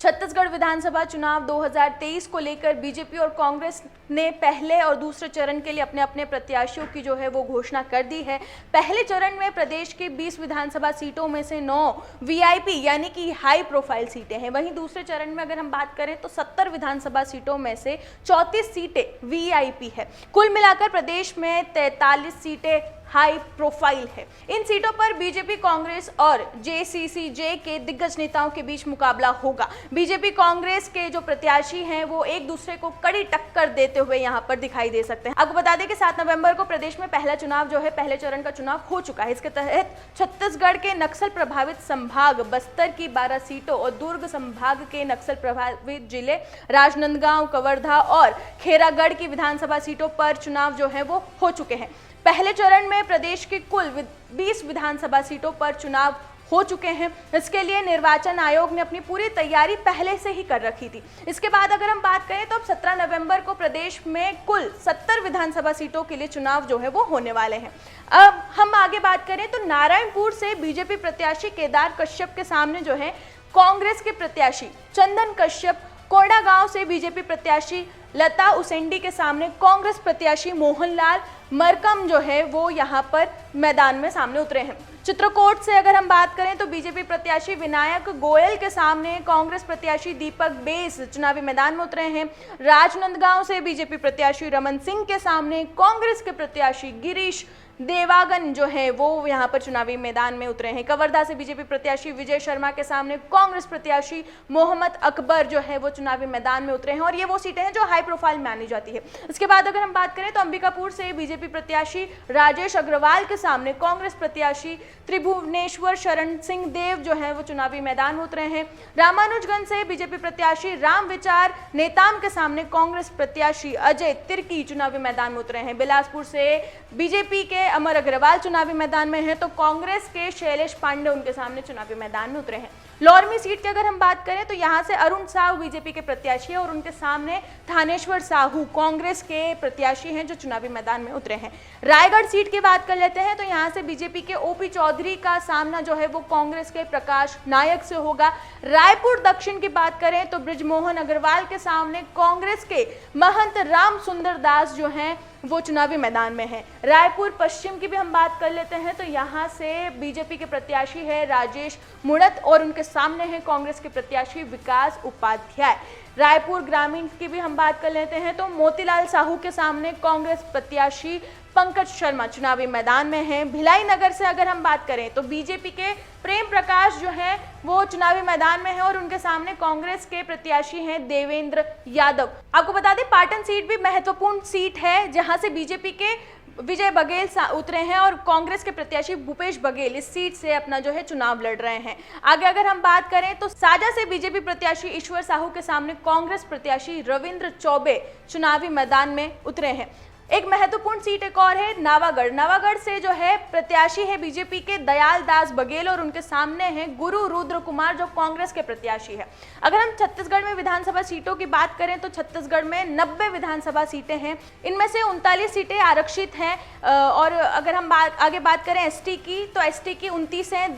छत्तीसगढ़ विधानसभा चुनाव 2023 को लेकर बीजेपी और कांग्रेस ने पहले और दूसरे चरण के लिए अपने अपने प्रत्याशियों की जो है वो घोषणा कर दी है। पहले चरण में प्रदेश के 20 विधानसभा सीटों में से 9 वीआईपी यानी कि हाई प्रोफाइल सीटें हैं। वहीं दूसरे चरण में अगर हम बात करें तो 70 विधानसभा सीटों में से 34 सीटें वीआईपी है। कुल मिलाकर प्रदेश में 43 सीटें हाई प्रोफाइल है। इन सीटों पर बीजेपी, कांग्रेस और जेसीसीजे के दिग्गज नेताओं के बीच मुकाबला होगा। बीजेपी कांग्रेस के जो प्रत्याशी हैं वो एक दूसरे को कड़ी टक्कर देते हुए यहाँ पर दिखाई दे सकते हैं। आपको बता दें कि 7 नवंबर को प्रदेश में पहला चुनाव जो है पहले चरण का चुनाव हो चुका है। इसके तहत छत्तीसगढ़ के नक्सल प्रभावित संभाग बस्तर की 12 सीटों और दुर्ग संभाग के नक्सल प्रभावित जिले राजनांदगांव, कवर्धा और खेरागढ़ की विधानसभा सीटों पर चुनाव जो है वो हो चुके हैं। पहले चरण में प्रदेश की कुल 20 विधानसभा सीटों पर चुनाव हो चुके हैं। इसके लिए निर्वाचन आयोग ने अपनी पूरी तैयारी पहले से ही कर रखी थी। इसके बाद अगर हम बात करें तो अब 17 नवंबर को प्रदेश में कुल 70 विधानसभा सीटों के लिए चुनाव जो है वो होने वाले हैं। अब हम आगे बात करें तो नारायणपुर से बीजेपी प्रत्याशी केदार कश्यप के सामने जो है कांग्रेस के प्रत्याशी चंदन कश्यप, कोंडागांव से बीजेपी प्रत्याशी लता उसेंडी के सामने कांग्रेस प्रत्याशी मोहनलाल मरकम जो है वो यहाँ पर मैदान में सामने उतरे हैं। चित्रकूट से अगर हम बात करें तो बीजेपी प्रत्याशी विनायक गोयल के सामने कांग्रेस प्रत्याशी दीपक बेस चुनावी मैदान में उतरे हैं। राजनांदगांव से बीजेपी प्रत्याशी रमन सिंह के सामने कांग्रेस के प्रत्याशी गिरीश देवागन जो है वो यहाँ पर चुनावी मैदान में उतरे हैं। कवर्धा से बीजेपी प्रत्याशी विजय शर्मा के सामने कांग्रेस प्रत्याशी मोहम्मद अकबर जो है वो चुनावी मैदान में उतरे हैं और ये वो सीटें हैं जो हाई प्रोफाइल मानी जाती है। इसके बाद अगर हम बात करें तो अंबिकापुर से बीजेपी प्रत्याशी राजेश अग्रवाल के सामने कांग्रेस प्रत्याशी त्रिभुवनेश्वर शरण सिंह देव जो है वो चुनावी मैदान में उतरे हैं। रामानुजगंज से बीजेपी प्रत्याशी राम विचार नेताम के सामने कांग्रेस प्रत्याशी अजय तिर्की चुनावी मैदान में उतरे हैं। बिलासपुर से बीजेपी के अमर अग्रवाल चुनावी मैदान में है तो कांग्रेस के शैलेश पांडे उनके सामने चुनावी मैदान में उतरे हैं। लोरमी सीट की अगर हम बात करें तो यहाँ से अरुण साहू बीजेपी के प्रत्याशी है और उनके सामने थानेश्वर साहू कांग्रेस के प्रत्याशी हैं जो चुनावी मैदान में उतरे हैं। रायगढ़ सीट की बात कर लेते हैं तो यहाँ से बीजेपी के ओपी चौधरी का सामना जो है वो कांग्रेस के प्रकाश नायक से होगा। रायपुर दक्षिण की बात करें तो ब्रिजमोहन अग्रवाल के सामने कांग्रेस के महंत राम सुंदर दास जो हैं वो चुनावी मैदान में है। रायपुर पश्चिम की भी हम बात कर लेते हैं तो यहाँ से बीजेपी के प्रत्याशी है राजेश मुणत और उनके सामने है कांग्रेस के प्रत्याशी विकास उपाध्याय। रायपुर ग्रामीण की भी हम बात कर लेते हैं तो मोतीलाल साहू के सामने कांग्रेस प्रत्याशी पंकज शर्मा चुनावी मैदान में हैं। भिलाई नगर से अगर हम बात करें तो बीजेपी के प्रेम प्रकाश जो है वो चुनावी मैदान में है और उनके सामने कांग्रेस के प्रत्याशी हैं देवेंद्र यादव। आपको बता दें पाटन सीट भी महत्वपूर्ण सीट है जहां से बीजेपी के विजय बघेल उतरे हैं और कांग्रेस के प्रत्याशी भूपेश बघेल इस सीट से अपना जो है चुनाव लड़ रहे हैं। आगे अगर हम बात करें तो साजा से बीजेपी प्रत्याशी ईश्वर साहू के सामने कांग्रेस प्रत्याशी रविंद्र चौबे चुनावी मैदान में उतरे हैं। एक महत्वपूर्ण सीट एक और है नावागढ़। नावागढ़ से जो है प्रत्याशी है बीजेपी के दयाल दास बघेल और उनके सामने हैं गुरु रुद्र कुमार जो कांग्रेस के प्रत्याशी है। अगर हम छत्तीसगढ़ में विधानसभा सीटों की बात करें तो छत्तीसगढ़ में 90 विधानसभा सीटें हैं। इनमें से 39 सीटें आरक्षित हैं और अगर हम आगे बात करें एसटी की तो एसटी की 29 हैं।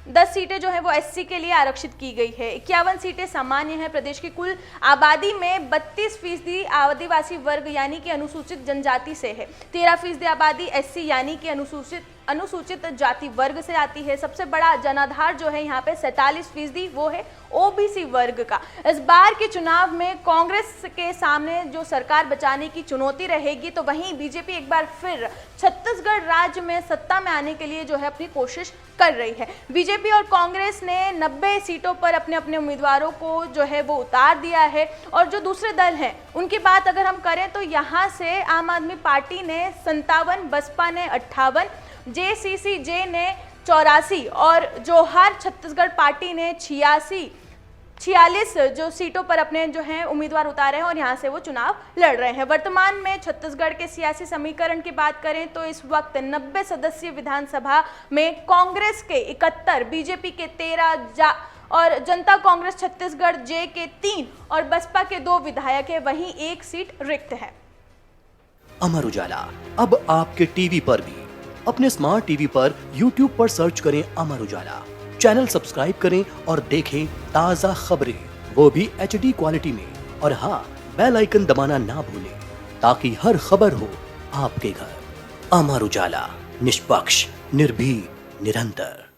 10 सीटें जो है वो एससी के लिए आरक्षित की गई है। 51 सीटें सामान्य हैं। प्रदेश की कुल आबादी में 32% आदिवासी वर्ग यानी कि अनुसूचित जनजाति से है। 13% आबादी एससी यानी कि अनुसूचित जाति वर्ग से आती है। सबसे बड़ा जनाधार जो है यहाँ पे 47% वो है ओबीसी वर्ग का। इस बार के चुनाव में कांग्रेस के सामने जो सरकार बचाने की चुनौती रहेगी तो वहीं बीजेपी एक बार फिर छत्तीसगढ़ राज्य में सत्ता में आने के लिए जो है अपनी कोशिश कर रही है। बीजेपी और कांग्रेस ने 90 सीटों पर अपने अपने उम्मीदवारों को जो है वो उतार दिया है और जो दूसरे दल हैं उनकी बात अगर हम करें तो यहाँ से आम आदमी पार्टी ने 57, बसपा ने 58, जेसीसीजे ने 84 और जोहार छत्तीसगढ़ पार्टी ने 46 जो सीटों पर अपने जो हैं उम्मीदवार उतारे हैं और यहाँ से वो चुनाव लड़ रहे हैं। वर्तमान में छत्तीसगढ़ के सियासी समीकरण की बात करें तो इस वक्त 90 सदस्यीय विधानसभा में कांग्रेस के 71, बीजेपी के 13 और जनता कांग्रेस छत्तीसगढ़ जे के 3 और बसपा के 2 विधायक है। वहीं 1 सीट रिक्त है। अमर उजाला अब आपके टीवी पर भी। अपने स्मार्ट टीवी पर YouTube पर सर्च करें अमर उजाला, चैनल सब्सक्राइब करें और देखें ताज़ा खबरें। वो भी HD क्वालिटी में। और हाँ, बेल आइकन दबाना ना भूलें ताकि हर खबर हो आपके घर। अमर उजाला, निष्पक्ष, निर्भीक, निरंतर।